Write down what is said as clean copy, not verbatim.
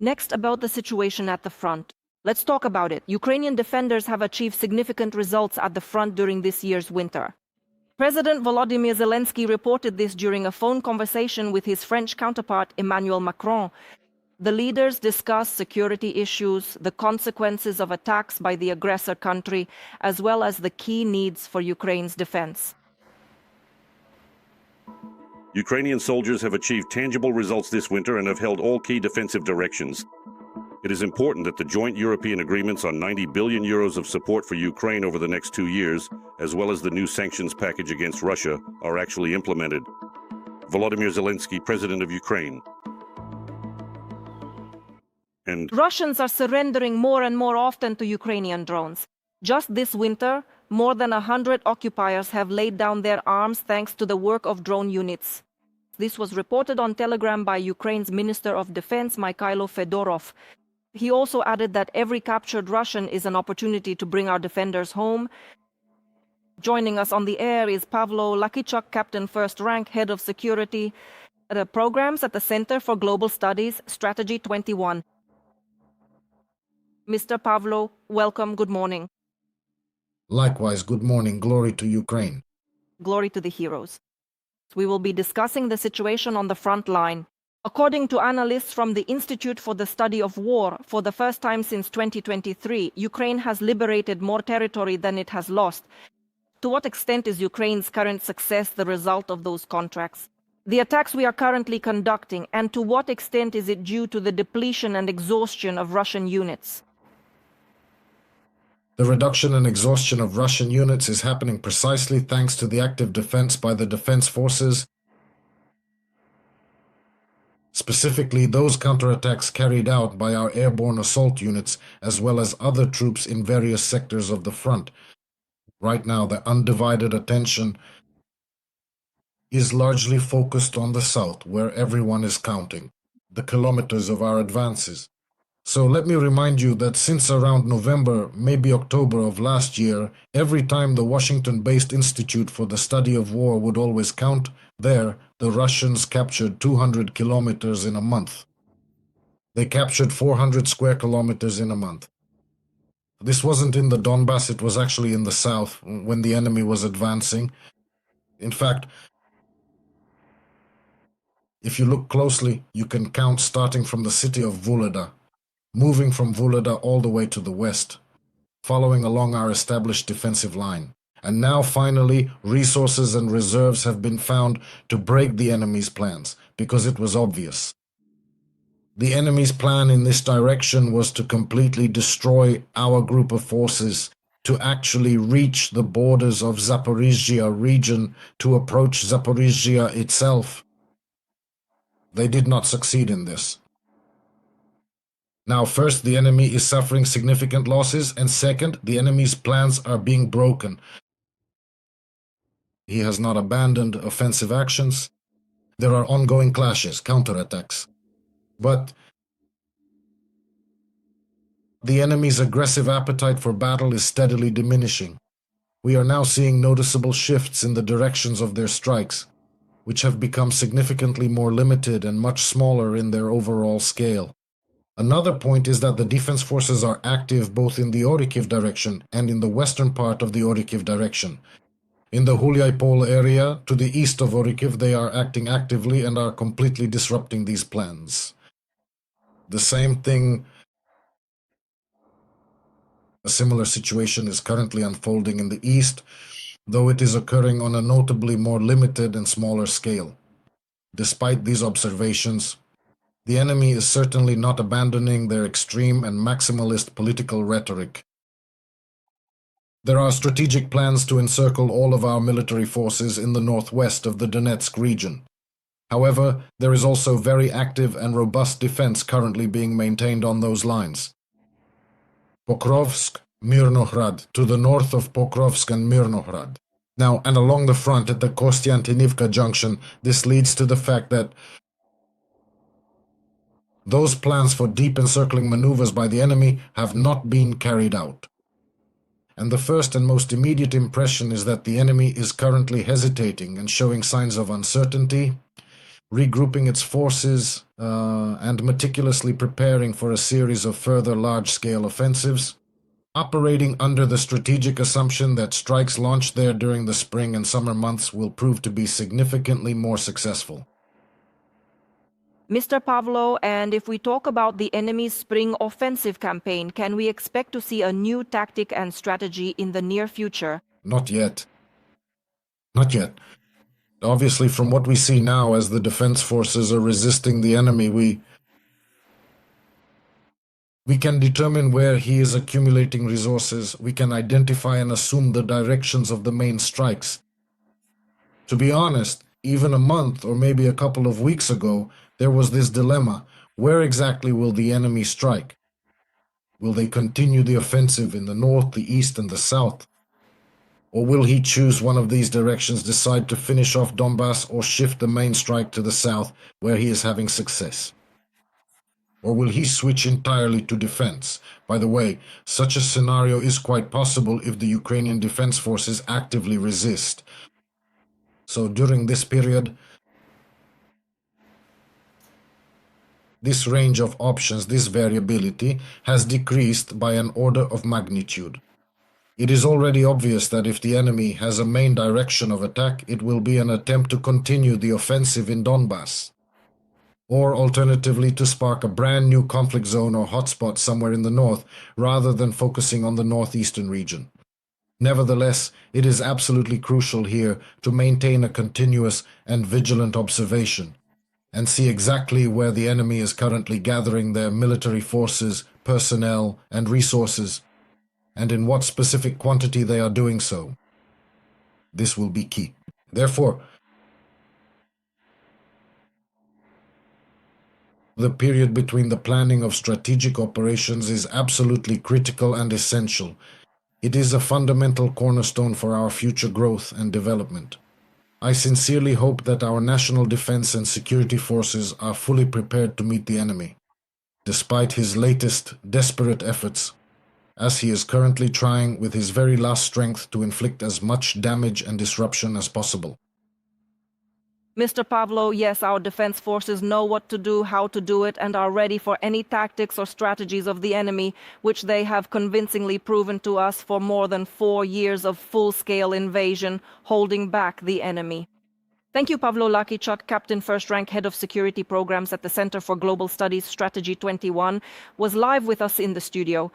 Next, about the situation at the front. Let's talk about it. Ukrainian defenders have achieved significant results at the front during this year's winter. President Volodymyr Zelenskyy reported this during a phone conversation with his French counterpart Emmanuel Macron. The leaders discussed security issues, the consequences of attacks by the aggressor country, as well as the key needs for Ukraine's defense. Ukrainian soldiers have achieved tangible results this winter and have held all key defensive directions. It is important that the joint European agreements on 90 billion euros of support for Ukraine over the next 2 years, as well as the new sanctions package against Russia, are actually implemented. Volodymyr Zelenskyy, President of Ukraine. And Russians are surrendering more and more often to Ukrainian drones. Just this winter, more than 100 occupiers have laid down their arms thanks to the work of drone units. This was reported on Telegram by Ukraine's Minister of Defense, Mikhailo Fedorov. He also added that every captured Russian is an opportunity to bring our defenders home. Joining us on the air is Pavlo Lakichuk, Captain First Rank, Head of Security Programs at the Center for Global Studies, Strategy 21. Mr. Pavlo, welcome, good morning. Likewise, good morning. Glory to Ukraine. Glory to the heroes. We will be discussing the situation on the front line. According to analysts from the Institute for the Study of War, for the first time since 2023, Ukraine has liberated more territory than it has lost. To what extent is Ukraine's current success the result of those contracts? The attacks we are currently conducting, and to what extent is it due to the depletion and exhaustion of Russian units? The reduction and exhaustion of Russian units is happening precisely thanks to the active defense by the defense forces, specifically those counterattacks carried out by our airborne assault units as well as other troops in various sectors of the front. Right now, the undivided attention is largely focused on the south, where everyone is counting the kilometers of our advances. So let me remind you that since around November, maybe October of last year, every time the Washington-based Institute for the Study of War would always count, there, the Russians captured 200 kilometers in a month. They captured 400 square kilometers in a month. This wasn't in the Donbass, it was actually in the south, when the enemy was advancing. In fact, if you look closely, you can count starting from the city of Volodymyr, moving from Volodymyr all the way to the west, following along our established defensive line. And now, finally, resources and reserves have been found to break the enemy's plans, because it was obvious. The enemy's plan in this direction was to completely destroy our group of forces, to actually reach the borders of Zaporizhzhia region, to approach Zaporizhzhia itself. They did not succeed in this. Now, first, the enemy is suffering significant losses, and second, the enemy's plans are being broken. He has not abandoned offensive actions. There are ongoing clashes, counterattacks. But the enemy's aggressive appetite for battle is steadily diminishing. We are now seeing noticeable shifts in the directions of their strikes, which have become significantly more limited and much smaller in their overall scale. Another point is that the defense forces are active both in the Orikhiv direction and in the western part of the Orikhiv direction. In the Hulyai-Pol area, to the east of Orikhiv, they are acting actively and are completely disrupting these plans. The same thing, a similar situation is currently unfolding in the east, though it is occurring on a notably more limited and smaller scale. Despite these observations, the enemy is certainly not abandoning their extreme and maximalist political rhetoric. There are strategic plans to encircle all of our military forces in the northwest of the Donetsk region. However, there is also very active and robust defense currently being maintained on those lines. Pokrovsk, Mirnohrad, to the north of Pokrovsk and Mirnohrad. Now, and along the front at the Kostiantinivka junction, this leads to the fact that those plans for deep encircling maneuvers by the enemy have not been carried out. And the first and most immediate impression is that the enemy is currently hesitating and showing signs of uncertainty, regrouping its forces, and meticulously preparing for a series of further large-scale offensives, operating under the strategic assumption that strikes launched there during the spring and summer months will prove to be significantly more successful. Mr. Pavlo, and if we talk about the enemy's spring offensive campaign, can we expect to see a new tactic and strategy in the near future? Not yet. Not yet. Obviously, from what we see now, as the defense forces are resisting the enemy, we can determine where he is accumulating resources. We can identify and assume the directions of the main strikes. To be honest, even a month or maybe a couple of weeks ago, there was this dilemma. Where exactly will the enemy strike? Will they continue the offensive in the north, the east, and the south? Or will he choose one of these directions, decide to finish off Donbass, or shift the main strike to the south, where he is having success? Or will he switch entirely to defense? By the way, such a scenario is quite possible if the Ukrainian defense forces actively resist. So during this period, this range of options, this variability, has decreased by an order of magnitude. It is already obvious that if the enemy has a main direction of attack, it will be an attempt to continue the offensive in Donbass, or alternatively to spark a brand new conflict zone or hotspot somewhere in the north, rather than focusing on the northeastern region. Nevertheless, it is absolutely crucial here to maintain a continuous and vigilant observation, and see exactly where the enemy is currently gathering their military forces, personnel, and resources, and in what specific quantity they are doing so. This will be key. Therefore, the period between the planning of strategic operations is absolutely critical and essential. It is a fundamental cornerstone for our future growth and development. I sincerely hope that our national defense and security forces are fully prepared to meet the enemy, despite his latest desperate efforts, as he is currently trying with his very last strength to inflict as much damage and disruption as possible. Mr. Pavlo, yes, our defense forces know what to do, how to do it, and are ready for any tactics or strategies of the enemy, which they have convincingly proven to us for more than 4 years of full-scale invasion, holding back the enemy. Thank you, Pavlo Lakichuk, Captain First Rank Head of Security Programs at the Center for Global Studies Strategy 21, was live with us in the studio.